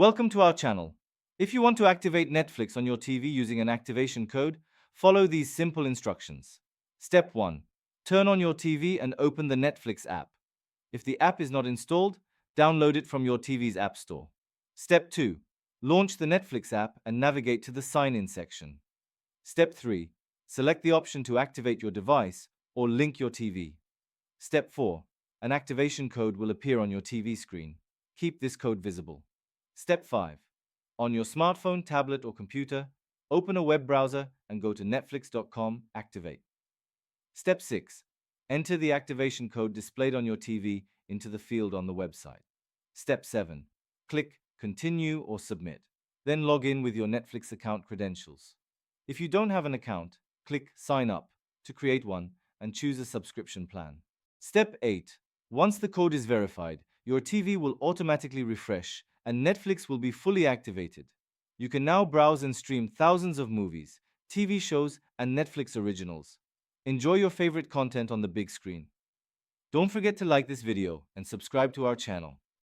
Welcome to our channel. If you want to activate Netflix on your TV using an activation code, follow these simple instructions. Step 1. Turn on your TV and open the Netflix app. If the app is not installed, download it from your TV's app store. Step 2. Launch the Netflix app and navigate to the sign-in section. Step 3. Select the option to activate your device or link your TV. Step 4. An activation code will appear on your TV screen. Keep this code visible. Step 5. On your smartphone, tablet, or computer, open a web browser and go to netflix.com, activate. Step 6. Enter the activation code displayed on your TV into the field on the website. Step 7. Click Continue or Submit. Then log in with your Netflix account credentials. If you don't have an account, click Sign Up to create one and choose a subscription plan. Step 8. Once the code is verified, your TV will automatically refresh and Netflix will be fully activated. You can now browse and stream thousands of movies, TV shows, and Netflix originals. Enjoy your favorite content on the big screen. Don't forget to like this video and subscribe to our channel.